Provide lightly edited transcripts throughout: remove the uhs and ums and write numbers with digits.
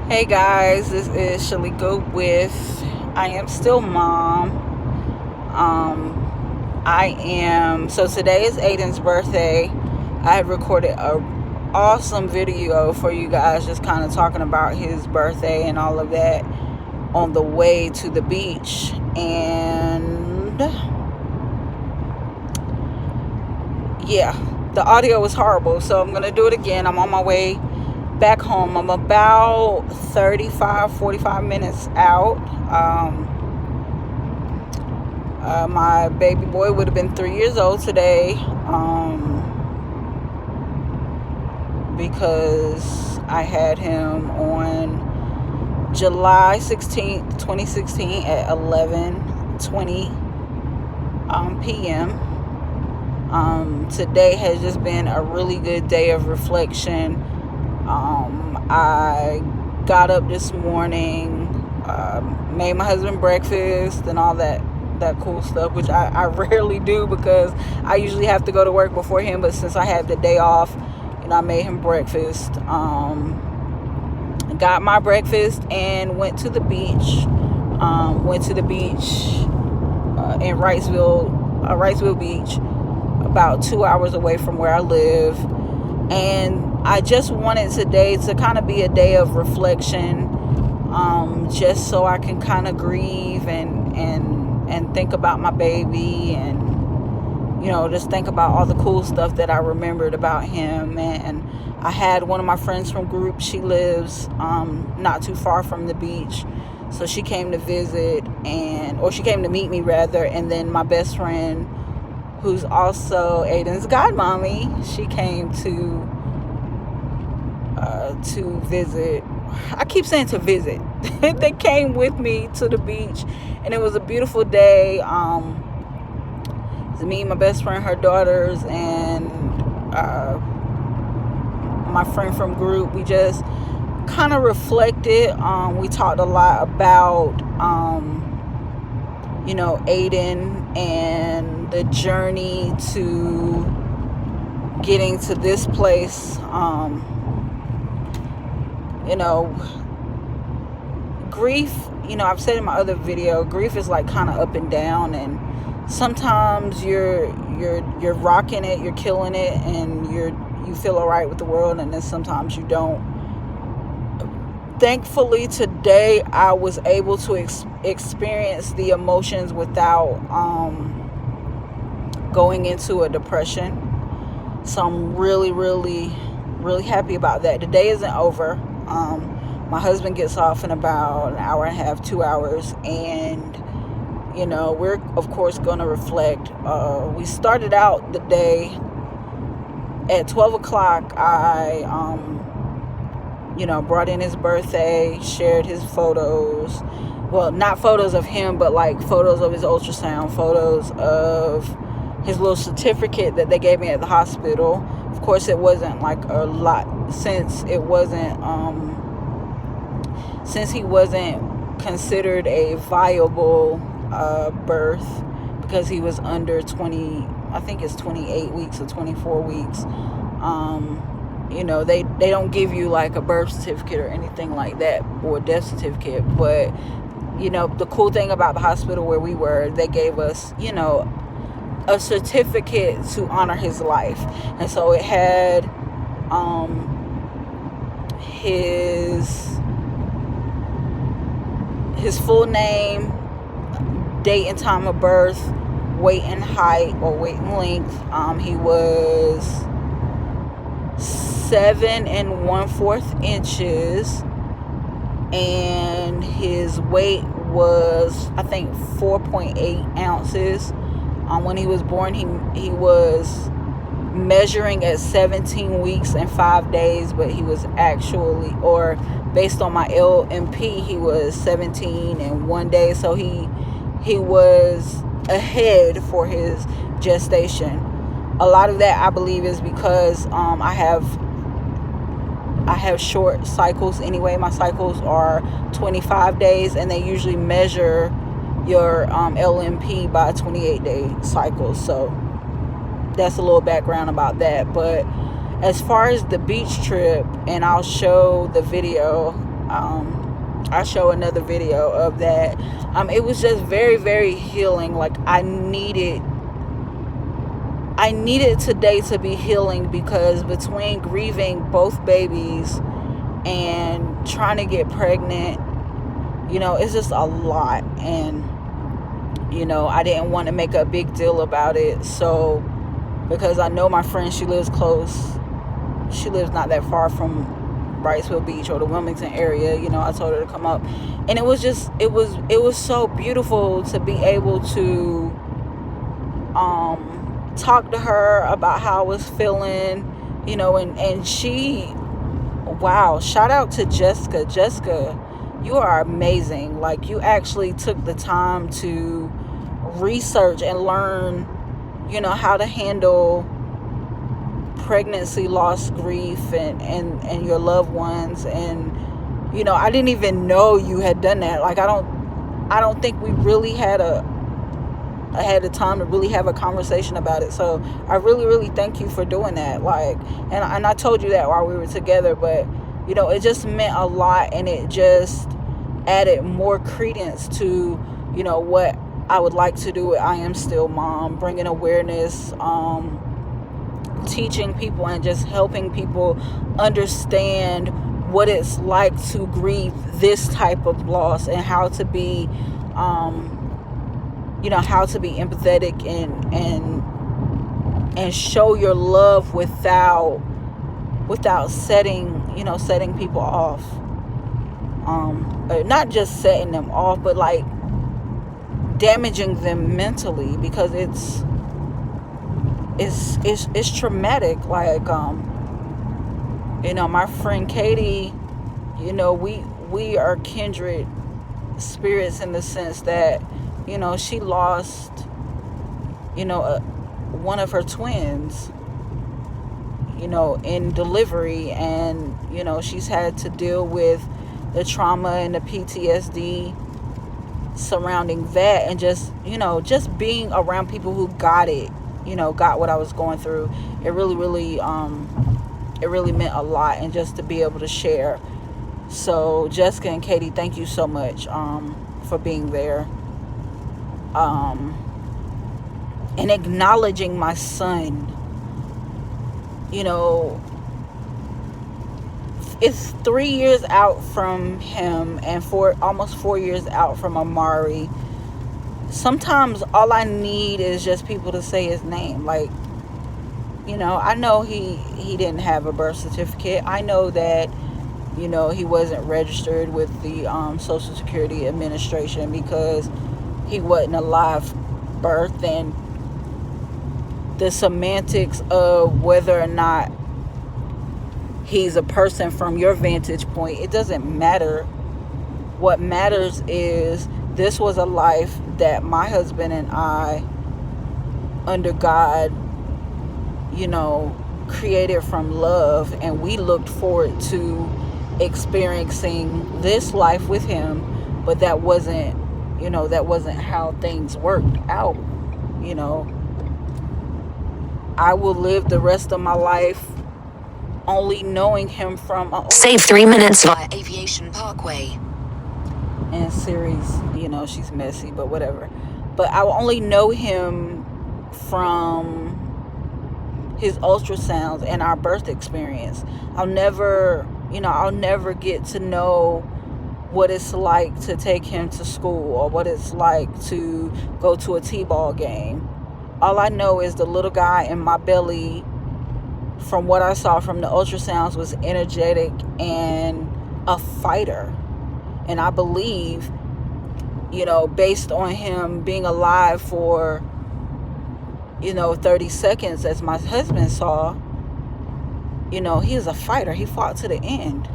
Hey guys, this is Shalika with I Am Still Mom. So today is Aiden's birthday. I had recorded a awesome video for you guys, just kind of talking about his birthday and all of that on the way to the beach. And yeah, the audio was horrible, so I'm gonna do it again. I'm on my way back home. I'm about 45 minutes out. My baby boy would have been 3 years old today, because I had him on July 16th, 2016 at 11:20 p.m. Today has just been a really good day of reflection. I got up this morning, made my husband breakfast and all that cool stuff, which I rarely do because I usually have to go to work before him. But since I had the day off, I made him breakfast. Got my breakfast and went to the beach. In Wrightsville Beach, about 2 hours away from where I live. And I just wanted today to kind of be a day of reflection, just so I can kind of grieve and think about my baby, and just think about all the cool stuff that I remembered about him. And I had one of my friends from group. She lives not too far from the beach, so she came to visit, or she came to meet me rather. And then my best friend, who's also Aiden's godmommy, she came to visit. I keep saying to visit. They came with me to the beach, and it was a beautiful day. Me, my best friend, her daughters, and my friend from group. We just kind of reflected. We talked a lot about Aiden and the journey to getting to this place. Grief, I've said in my other video, grief is like kind of up and down, and sometimes you're rocking it, you're killing it, and you feel all right with the world, and then sometimes you don't. Thankfully today I was able to experience the emotions without going into a depression. So I'm really, really, really happy about that. The day isn't over. My husband gets off in about an hour and a half, 2 hours, and we're of course going to reflect. We started out the day at 12 o'clock. I brought in his birthday, shared his photos. Well, not photos of him, but like photos of his ultrasound, photos of his little certificate that they gave me at the hospital. Of course, it wasn't like a lot, since he wasn't considered a viable birth, because he was under 20, I think it's 28 weeks or 24 weeks. They don't give you like a birth certificate or anything like that, or a death certificate. But the cool thing about the hospital where we were, they gave us a certificate to honor his life. And so it had his full name, date and time of birth, weight and height, or weight and length. He was 7 1/4 inches, and his weight was, I think, 4.8 ounces. When he was born, he was measuring at 17 weeks and 5 days, but he was actually, or based on my LMP, he was 17 and 1 day. So he was ahead for his gestation. A lot of that, I believe, is because I have short cycles anyway. My cycles are 25 days, and they usually measure your LMP by 28-day cycles. So that's a little background about that. But as far as the beach trip, and I'll show the video I show another video of that. It was just very, very healing. Like I needed today to be healing, because between grieving both babies and trying to get pregnant, it's just a lot. And I didn't want to make a big deal about it. So, because I know my friend, she lives close. She lives not that far from Wrightsville Beach or the Wilmington area. I told her to come up. And it was so beautiful to be able to talk to her about how I was feeling, and she, wow, shout out to Jessica. Jessica, you are amazing. Like, you actually took the time to research and learn, how to handle pregnancy loss grief and your loved ones. And I didn't even know you had done that. Like, I don't think we really had the time to really have a conversation about it. So I really, really thank you for doing that. Like, and I told you that while we were together, but it just meant a lot, and it just added more credence to what I would like to do with I Am Still Mom, bringing awareness, teaching people, and just helping people understand what it's like to grieve this type of loss, and how to be how to be empathetic and show your love without setting people off. Not just setting them off, but like damaging them mentally, because it's traumatic. Like, my friend Katie, we are kindred spirits in the sense that, she lost, one of her twins, in delivery, and, she's had to deal with the trauma and the PTSD surrounding that, and just being around people who got it, got what I was going through. It really, really, it really meant a lot, and just to be able to share. So Jessica and Katie, thank you so much for being there, and acknowledging my son. It's 3 years out from him, and almost 4 years out from Amari. Sometimes all I need is just people to say his name. Like, I know he didn't have a birth certificate. I know that, he wasn't registered with the Social Security Administration, because he wasn't a live birth. And the semantics of whether or not he's a person from your vantage point, it doesn't matter. What matters is this was a life that my husband and I, under God, created from love, and we looked forward to experiencing this life with him. But that wasn't how things worked out. I will live the rest of my life only knowing him from save 3 minutes via Aviation Parkway. And Siri's, she's messy, but whatever. But I will only know him from his ultrasounds and our birth experience. I'll never get to know what it's like to take him to school, or what it's like to go to a t-ball game. All I know is the little guy in my belly, from what I saw from the ultrasounds, was energetic and a fighter. And I believe, based on him being alive for, 30 seconds, as my husband saw, he is a fighter. He fought to the end.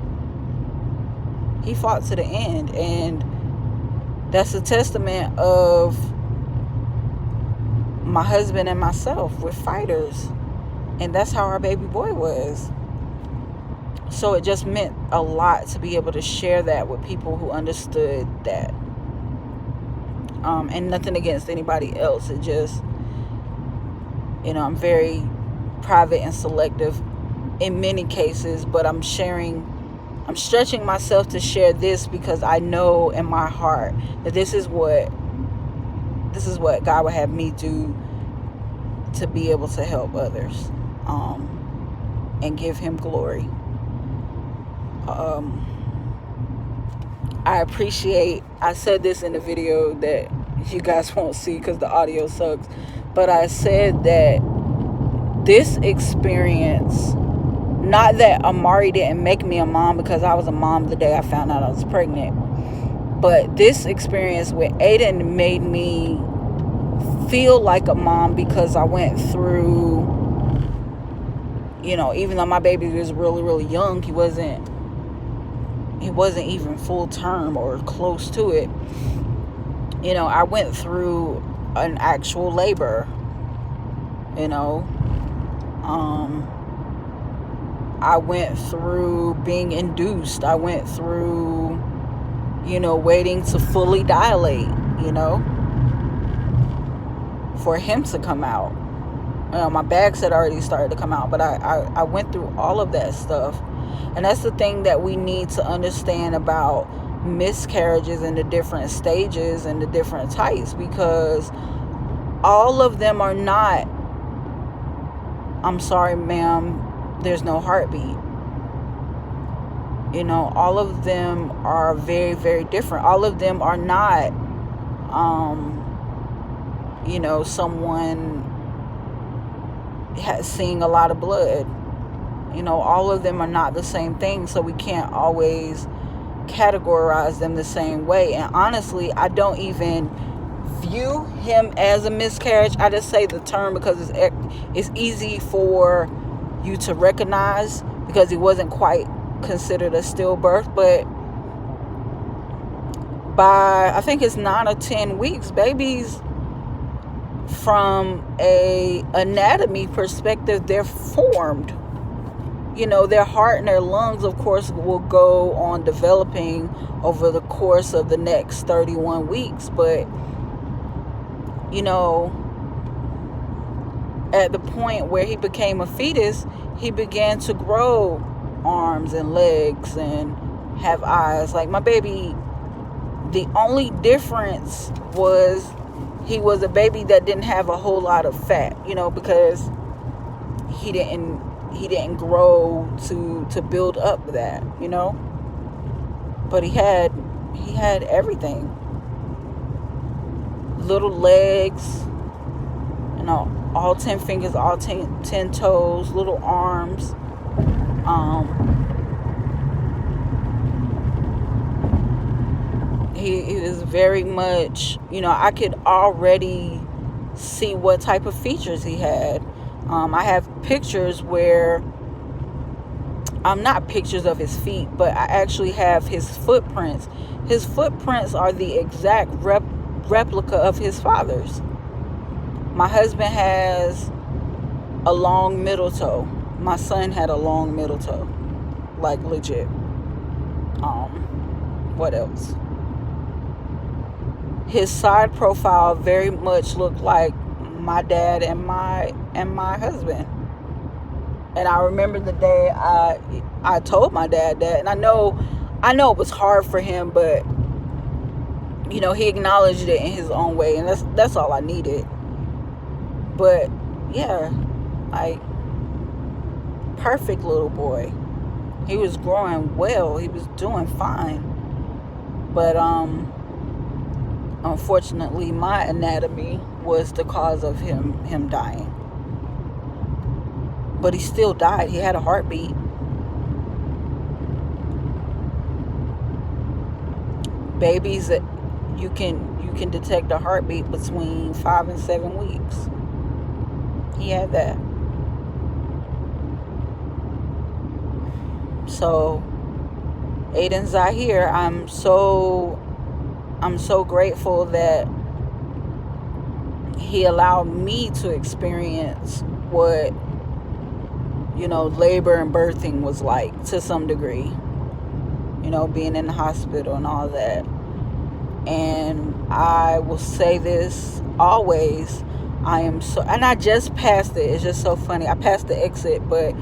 And that's a testament of my husband and myself. We're fighters. And that's how our baby boy was. So it just meant a lot to be able to share that with people who understood that. And nothing against anybody else. It just, I'm very private and selective in many cases, but I'm sharing I'm stretching myself to share this because I know in my heart that this is what God would have me do to be able to help others, and give him glory. I said this in the video that you guys won't see because the audio sucks, but I said that this experience, not that Amari didn't make me a mom, because I was a mom the day I found out I was pregnant, but this experience with Aideyn made me feel like a mom, because I went through, even though my baby was really, really young, he wasn't even full term or close to it. I went through an actual labor. I went through being induced. I went through, waiting to fully dilate, for him to come out. My bags had already started to come out, but I went through all of that stuff. And that's the thing that we need to understand about miscarriages and the different stages and the different types, because all of them are not, "I'm sorry, ma'am, there's no heartbeat." All of them are very, very different. All of them are not, someone seeing a lot of blood. All of them are not the same thing, so we can't always categorize them the same way. And honestly, I don't even view him as a miscarriage. I just say the term because it's easy for you to recognize, because he wasn't quite considered a stillbirth. But by, I think it's 9 or 10 weeks, babies, from a anatomy perspective, they're formed. Their heart and their lungs, of course, will go on developing over the course of the next 31 weeks. But, at the point where he became a fetus, he began to grow arms and legs and have eyes. Like my baby, the only difference was he was a baby that didn't have a whole lot of fat, because he didn't grow to build up that, but he had everything. Little legs, all 10 fingers, all 10 toes, little arms. He is very much, I could already see what type of features he had. I have pictures where, not pictures of his feet, but I actually have his footprints. His footprints are the exact replica of his father's. My husband has a long middle toe. My son had a long middle toe. Like legit. What else? His side profile very much looked like my dad and my husband. And I remember the day I told my dad that, and I know it was hard for him, but he acknowledged it in his own way, and that's all I needed. But yeah, like, perfect little boy. He was growing well. He was doing fine. But unfortunately, my anatomy was the cause of him dying. But he still died. He had a heartbeat. Babies, that you can detect a heartbeat between 5 and 7 weeks. He had that. So, Aideyn Zahir, I'm so grateful that he allowed me to experience what, labor and birthing was like to some degree. Being in the hospital and all that. And I will say this always, and I just passed it. It's just so funny. I passed the exit, but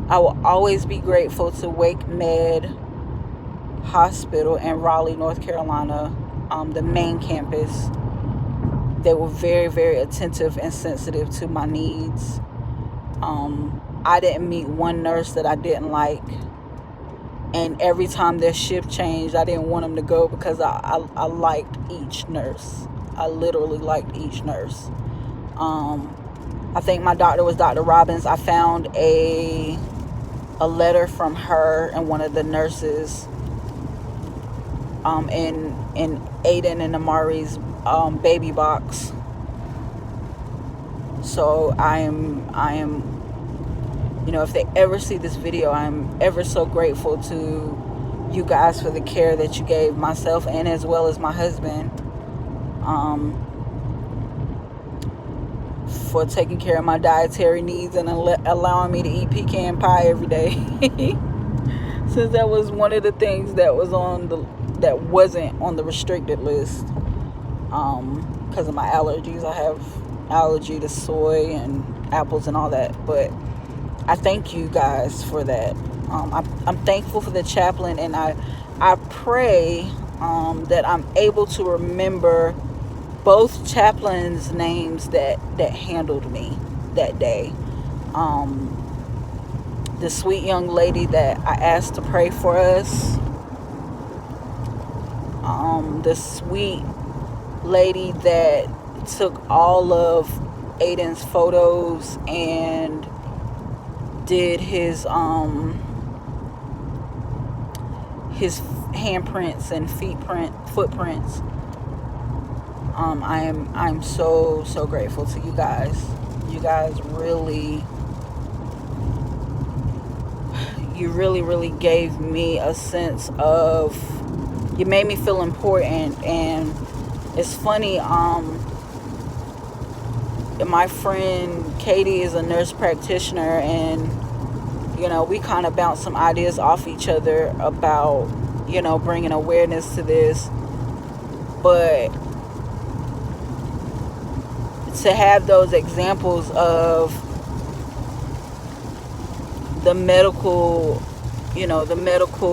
I will always be grateful to Wake Med hospital in Raleigh, North Carolina, the main campus. They were very, very attentive and sensitive to my needs. I didn't meet one nurse that I didn't like. And every time their shift changed, I didn't want them to go because I liked each nurse. I literally liked each nurse. I think my doctor was Dr. Robbins. I found a letter from her and one of the nurses in Aideyn and Amari's baby box. So I am if they ever see this video, I'm ever so grateful to you guys for the care that you gave myself and as well as my husband, for taking care of my dietary needs and allowing me to eat pecan pie every day. Since that was one of the things that wasn't on the restricted list, because of my allergies. I have allergy to soy and apples and all that, but I thank you guys for that. I'm thankful for the chaplain, and I pray that I'm able to remember both chaplains' names that handled me that day. The sweet young lady that I asked to pray for us. The sweet lady that took all of Aiden's photos and did his handprints and footprints. I'm so grateful to you guys. You guys really gave me a sense of, you made me feel important. And it's funny, my friend Katie is a nurse practitioner, and we kind of bounce some ideas off each other about bringing awareness to this. But to have those examples of the medical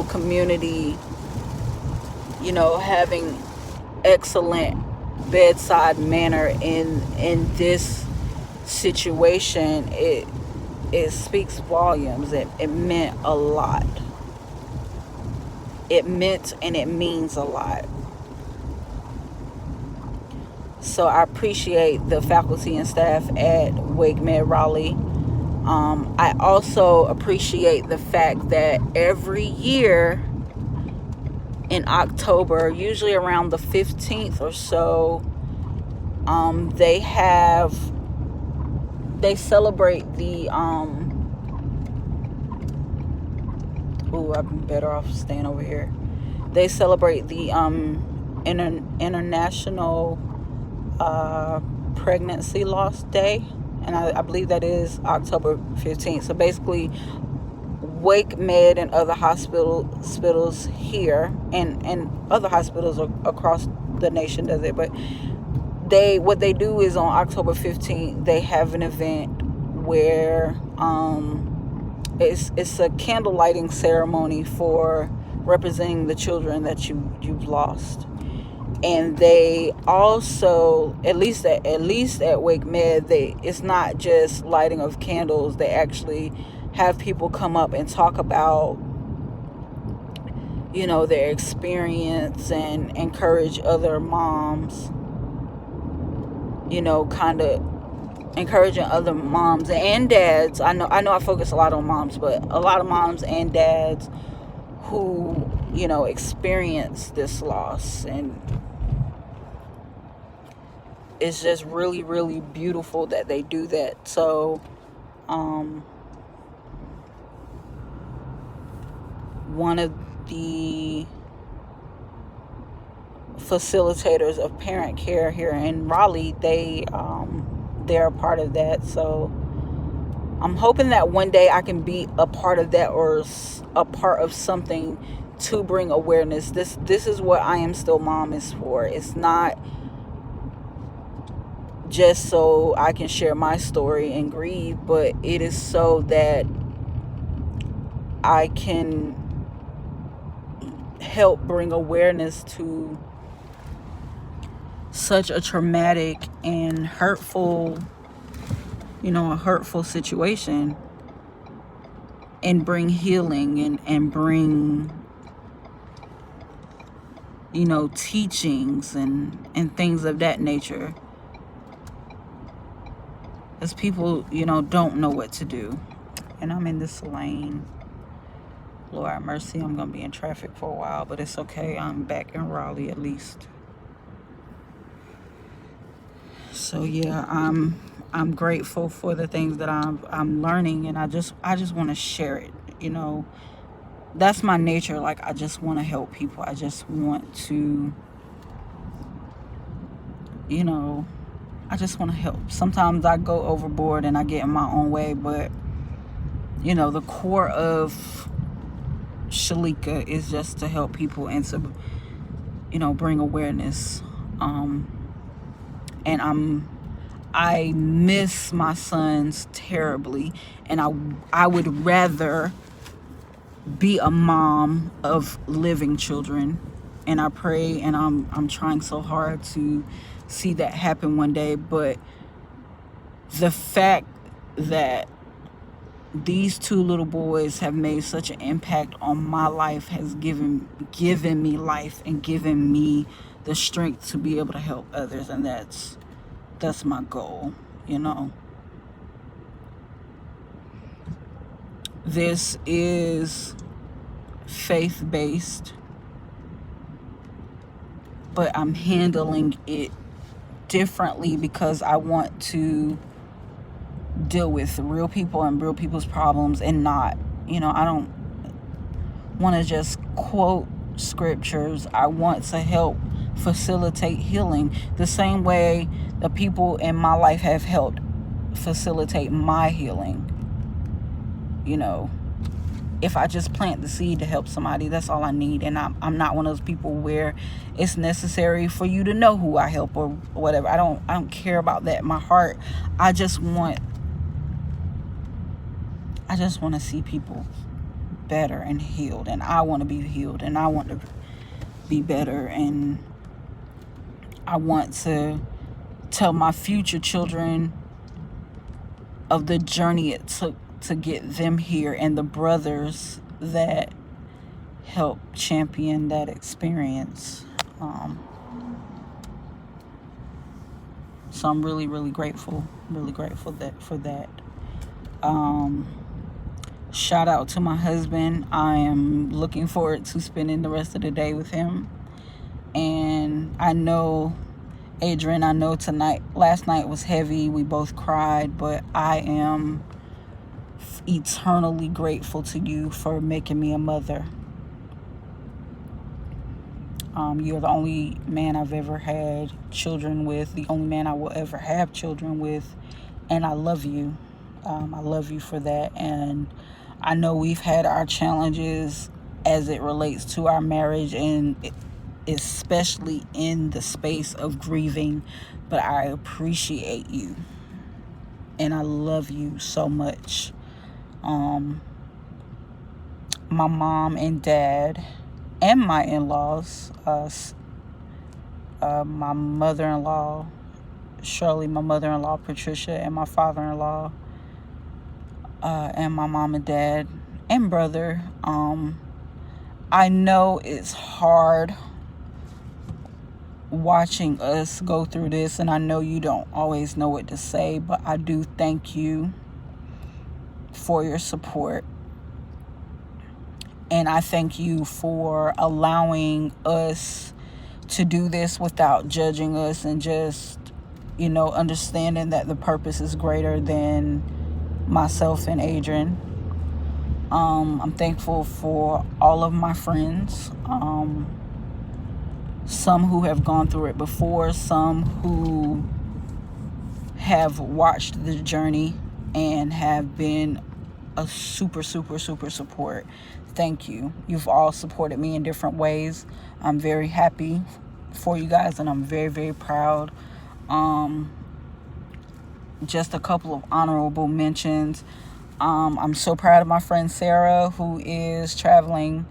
community having excellent bedside manner in this situation, it speaks volumes. It meant a lot. It meant and it means a lot. So I appreciate the faculty and staff at Wake Med Raleigh. I also appreciate the fact that every year in October, usually around the 15th or so, they celebrate the I'm better off staying over here. They celebrate the International Pregnancy Loss Day, and I believe that is October 15th. So basically, Wake Med and other hospitals here and other hospitals across the nation does it, but what they do is on October 15th they have an event where it's a candle lighting ceremony for representing the children that you've lost. And they also, at least at Wake Med, it's not just lighting of candles. They actually have people come up and talk about their experience and encourage other moms, kind of encouraging other moms and dads. I know I focus a lot on moms, but a lot of moms and dads who experience this loss. And it's just really, really beautiful that they do that. So one of the facilitators of parent care here in Raleigh, they're a part of that. So I'm hoping that one day I can be a part of that, or a part of something to bring awareness. This is what I Am Still Mom is for. It's not just so I can share my story and grieve, but it is so that I can help bring awareness to such a traumatic and hurtful, a hurtful situation, and bring healing and bring, teachings and things of that nature. As people, don't know what to do. And I'm in this lane. Lord have mercy, I'm going to be in traffic for a while, but it's okay. I'm back in Raleigh at least. So yeah, I'm grateful for the things that I'm learning, and I just want to share it. That's my nature. Like, I just want to help people. I just want to, I just want to help. Sometimes I go overboard and I get in my own way, but the core of Shalika is just to help people and to, bring awareness. And I miss my sons terribly, and I would rather be a mom of living children, and I pray, and I'm trying so hard to see that happen one day. But the fact that these two little boys have made such an impact on my life has given me life and given me the strength to be able to help others, and that's my goal. This is faith-based, but I'm handling it differently because I want to deal with real people and real people's problems, and not, I don't want to just quote scriptures. I want to help facilitate healing the same way the people in my life have helped facilitate my healing. If I just plant the seed to help somebody, that's all I need. And I'm not one of those people where it's necessary for you to know who I help or whatever. I don't care about that. My heart, I just want to see people better and healed, and I want to be healed, and I want to be better, and I want to tell my future children of the journey it took to get them here, and the brothers that helped champion that experience. So I'm really, really grateful for that. Shout out to my husband. I am looking forward to spending the rest of the day with him. And I know, Aideyn, last night was heavy. We both cried, but I am eternally grateful to you for making me a mother. You're the only man I've ever had children with, the only man I will ever have children with, and I love you. I love you for that. And I know we've had our challenges as it relates to our marriage, and especially in the space of grieving, but I appreciate you and I love you so much. My mom and dad and my in-laws, my mother-in-law Shirley, my mother-in-law Patricia, and my father-in-law, and my mom and dad and brother. I know it's hard watching us go through this, and I know you don't always know what to say, but I do thank you for your support. And I thank you for allowing us to do this without judging us, and just, understanding that the purpose is greater than myself and Aideyn. I'm thankful for all of my friends. Some who have gone through it before, some who have watched the journey and have been a super, super, super support. Thank you. You've all supported me in different ways. I'm very happy for you guys, and I'm very, very proud. Just a couple of honorable mentions. I'm so proud of my friend Sarah, who is traveling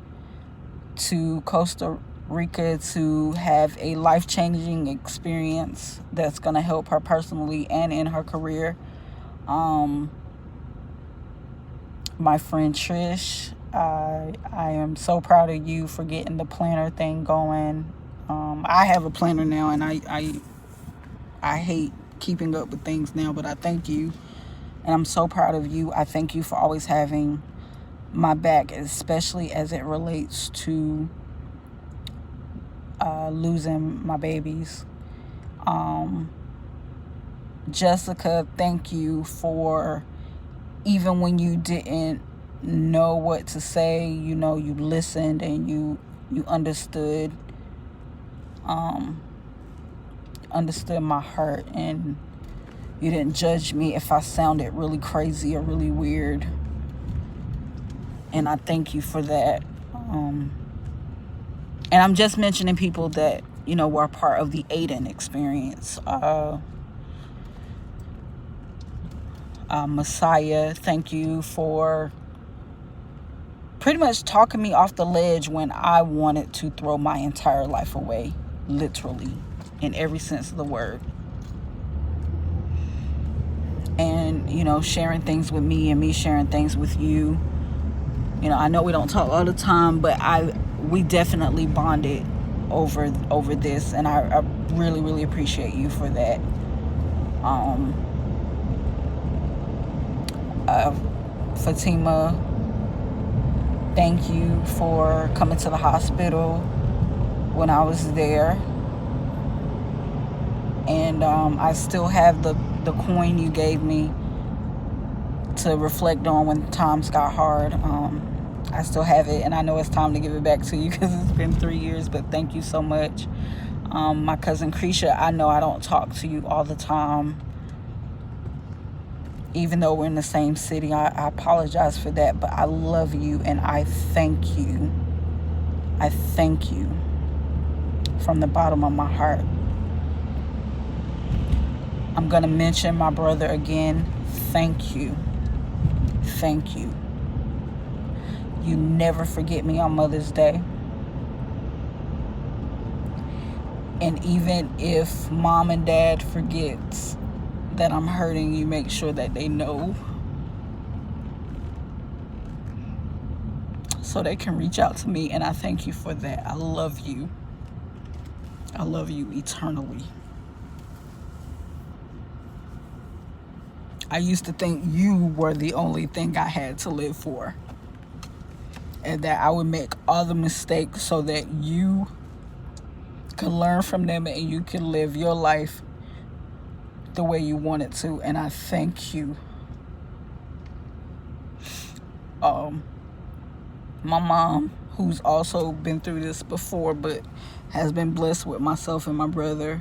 to Costa Rica to have a life-changing experience that's going to help her personally and in her career. My friend Trish, I am so proud of you for getting the planner thing going. I have a planner now, and I hate keeping up with things now, but I thank you, and I'm so proud of you. I thank you for always having my back, especially as it relates to losing my babies. Jessica, thank you for, even when you didn't know what to say, you listened and you understood my heart, and you didn't judge me if I sounded really crazy or really weird. And I thank you for that. And I'm just mentioning people that, were part of the Aideyn experience. Messiah, thank you for pretty much talking me off the ledge when I wanted to throw my entire life away, literally, in every sense of the word. And, sharing things with me and me sharing things with you. I know we don't talk all the time, but we definitely bonded over this, and I really, really appreciate you for that. Fatima, thank you for coming to the hospital when I was there. And I still have the coin you gave me to reflect on when times got hard. I still have it, and I know it's time to give it back to you because it's been 3 years, but thank you so much. My cousin Krisha, I know I don't talk to you all the time, even though we're in the same city. I apologize for that, but I love you, and I thank you. I thank you from the bottom of my heart. I'm going to mention my brother again. Thank you. Thank you. You never forget me on Mother's Day. And even if mom and dad forgets that I'm hurting, you make sure that they know, so they can reach out to me, and I thank you for that. I love you. I love you eternally. I used to think you were the only thing I had to live for, and that I would make all the mistakes so that you could learn from them and you can live your life the way you want it to. And I thank you. My mom, who's also been through this before but has been blessed with myself and my brother,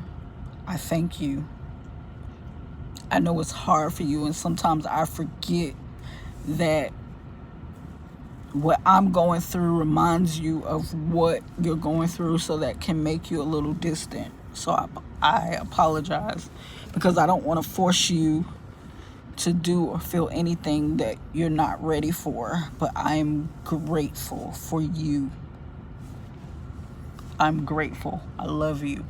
I thank you. I know it's hard for you, and sometimes I forget that what I'm going through reminds you of what you're going through, so that can make you a little distant. So I apologize, because I don't want to force you to do or feel anything that you're not ready for. But I'm grateful for you. I'm grateful. I love you.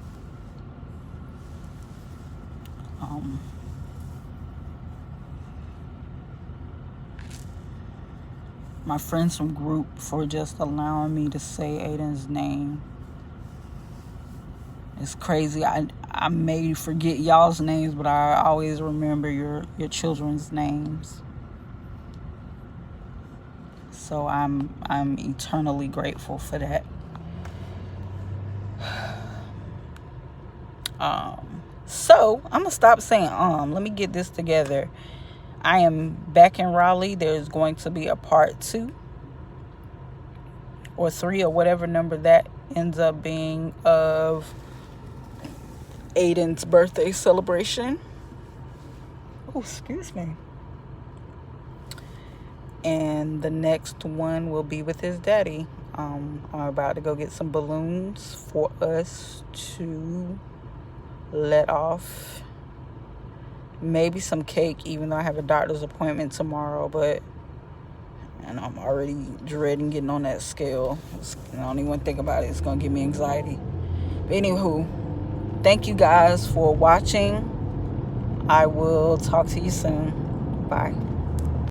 My friends from group for just allowing me to say Aiden's name. It's crazy. I may forget y'all's names, but I always remember your children's names. So I'm eternally grateful for that. So I'm gonna stop saying let me get this together. I am back in Raleigh. There's going to be a part 2 or 3 or whatever number that ends up being of Aiden's birthday celebration. Oh, excuse me. And the next one will be with his daddy. I'm about to go get some balloons for us to let off. Maybe some cake, even though I have a doctor's appointment tomorrow. But And I'm already dreading getting on that scale. I don't even want to think about it. It's going to give me anxiety. But anywho, thank you guys for watching. I will talk to you soon. Bye.